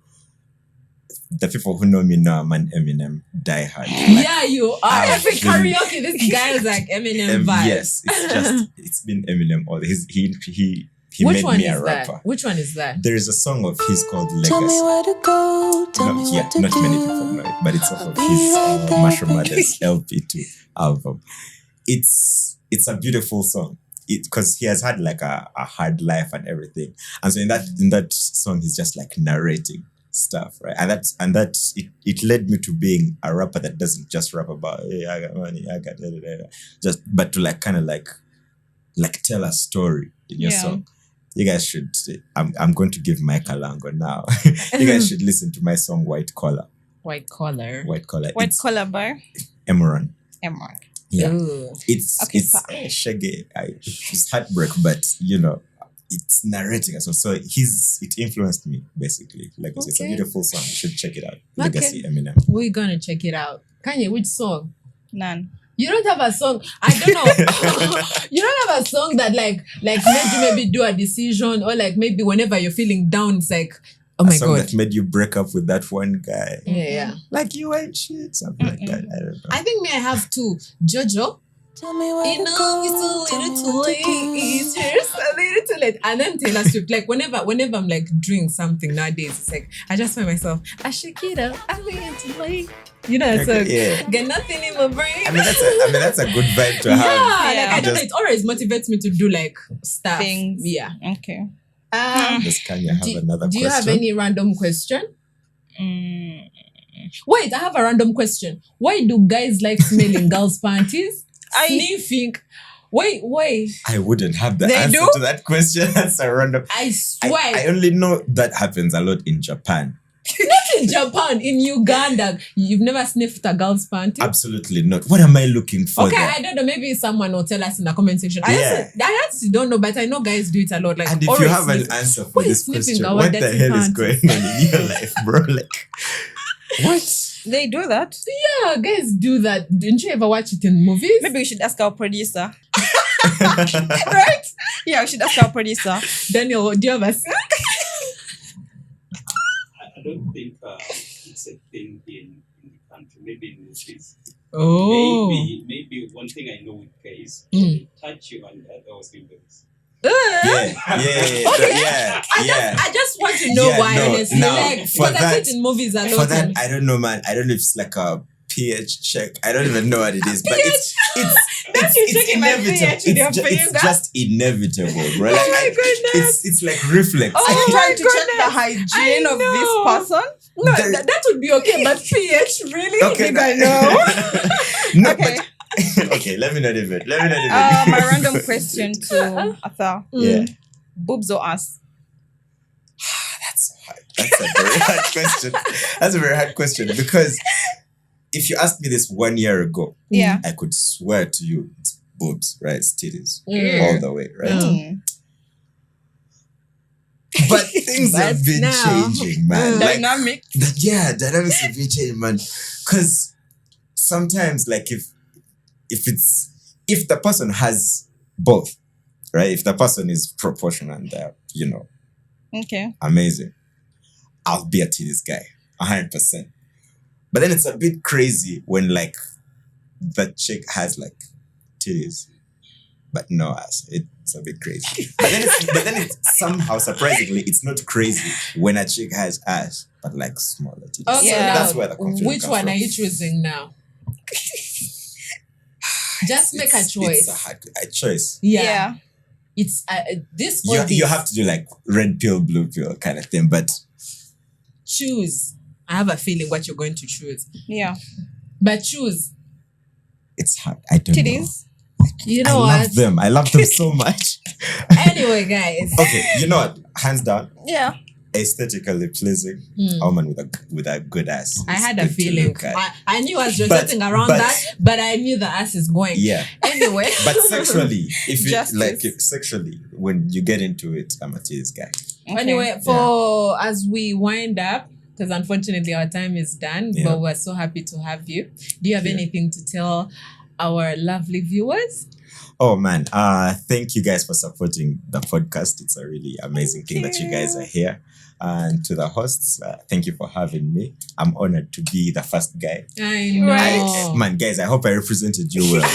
The people who know me know I'm an Eminem diehard. Yeah, you are. I've Every been- karaoke, this guy is like Eminem vibes. Yes, it's been Eminem. All he Which made one me is a rapper. that? Which one is that? There is a song of his called Tell me Legacy. where to go. Tell me what to Not do. many people know it, but it's off of Be his right there. Mushroom Mathers LP2 album. It's a beautiful song. Because he has had like a hard life and everything, and so in that song he's just like narrating stuff, right? And it led me to being a rapper that doesn't just rap about, hey, I got money, I got but to like kind of like tell a story in your Yeah. song. You guys should. I'm going to give Mike a lango now. You guys should listen to my song White Collar. White collar. White Collar. White It's collar bar. Emeron. Emma. Yeah. Ooh. It's Okay, it's sorry. shaggy. It's heartbreak, but it's narrating as well. So it influenced me basically. Like it's a Okay. beautiful song. You should check it out. Okay. Legacy Eminem. We're gonna check it out. Kanye, which song? None. You don't have a song. I don't know. You don't have a song that like made you maybe do a decision, or like maybe whenever you're feeling down, it's like, oh A my song god. that made you break up with that one guy. Yeah. Like you ain't shit, something like that. I don't know. I think me, I have two. Jojo. Tell me where You to know, go. it's a Tell me little too what to late. do. It's just a little too late. And then Taylor Swift, like whenever I'm like doing something nowadays, it's like I just find myself, I shake it up, I think it's late. You know, it's like Yeah. got nothing in my brain. I mean that's a good vibe to yeah, have. like I don't know, Just- it always motivates me to do like stuff. Things. Yeah. Okay. Does Kanye have another do you have question? any random question? Mm. Wait, I have a random question. Why do guys like smelling girls' panties? I- Sniffing. Wait. I wouldn't have the They answer do? to that question. That's a random. I swear. I only know that happens a lot in Japan. Not in Japan, in Uganda. You've never sniffed a girl's panty? Absolutely not. What am I looking for Okay, there? I don't know. Maybe someone will tell us in the comment section. Yeah. I actually don't know, but I know guys do it a lot. Like, And if always you have an sniff. answer for Who is this sniffing question, our what the dirty hell is panties? going on in your life, bro? Like, what? They do that. Yeah, guys do that. Didn't you ever watch it in movies? Maybe we should ask our producer. Right? Yeah, we should ask our producer. Daniel, do you have a I don't think it's a thing in the country. Maybe in movies. Oh. Maybe one thing I know with gays, Mm. they touch you and those fingers. Yeah. I just want to know Yeah, why, no, honestly. now, Like, for because I see it that- in movies a lot. For that, and- I don't know, man. I don't know if it's like a pH check. I don't even know what it is, but it's you checking my pH with your it's finger? just inevitable, bro. Like, Oh my goodness. it's like reflex. Are you Oh trying my to check goodness. the hygiene I of know. this person? No, There- that would be okay, but pH, really? Okay, Nigga, no. no, Okay. but okay. Let me not even. My random question to Arthur. Yeah, Boobs or ass? that's hard. That's a very hard question. That's a very hard question because if you asked me this 1 year ago, Yeah. I could swear to you it's boobs, right? It's titties Mm. all the way, right? Mm. But things have But been now- changing, man. Like, Dynamic. dynamics have been changing, man. Because sometimes, like, if the person has both, right? If the person is proportional and they're, Okay. amazing, I'll be a titties guy, 100%. But then it's a bit crazy when, like, the chick has, like, titties, but no ass. It's a bit crazy. But then it's somehow, surprisingly, it's not crazy when a chick has ass, but, like, smaller titties. Okay, Yeah. now, That's where the confusion which comes one from. are you choosing now? Just make a It's choice. a choice. Yeah. It's this or this. You have to do like red pill, blue pill kind of thing, but choose. I have a feeling what you're going to choose. Yeah. But choose. it's hard. I don't Titties. You know. know I what? love them. I love them so much. Anyway, guys. Okay, you know what? Hands down, Yeah. aesthetically pleasing, Hmm. a woman with a good ass. I is had a good to feeling. look at. I knew I was just But- sitting around but- that, but I knew the ass is going. Yeah, Anyway. but sexually, Justice. sexually, when you get into it, I'm a titties guy. Okay. Anyway, for as we wind up, because unfortunately our time is done, Yeah. but we're so happy to have you. Do you have Yeah. anything to tell our lovely viewers? Oh man, thank you guys for supporting the podcast. It's a really amazing thing that you guys are here. And to the hosts, thank you for having me. I'm honored to be the first guy. I know. Right. Man, guys, I hope I represented you well.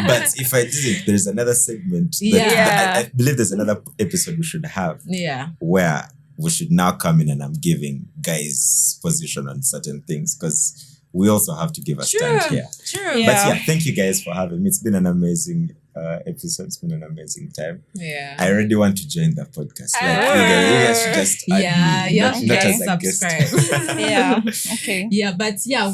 But if I didn't, there's another segment. Yeah. I believe there's another episode we should have Yeah. where we should now come in and I'm giving guys position on certain things because we also have to give a stand Sure. here. Sure. Yeah. But yeah, thank you guys for having me. It's been an amazing episode. It's been an amazing time. Yeah. I already want to join the podcast. Like, you guys should just add Yeah, me, yeah, not okay. as a guest. Subscribe. Yeah. Okay. Yeah, but yeah,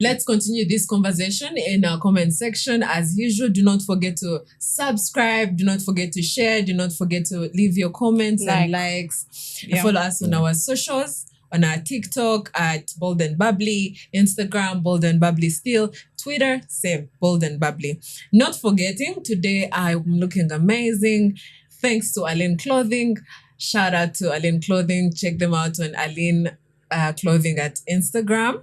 let's continue this conversation in our comment section. As usual, do not forget to subscribe, do not forget to share, do not forget to leave your comments and likes. Yeah. Follow us on our socials, on our TikTok at Bold and Bubbly, Instagram, Bold and Bubbly still, Twitter, same, Bold and Bubbly. Not forgetting, today I'm looking amazing. Thanks to Aline Clothing. Shout out to Aline Clothing. Check them out on Aline Clothing at Instagram.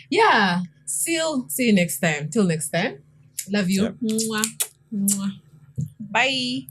Yeah, see you next time. Till next time. Love you. Yep. Mwah. Mwah. Bye.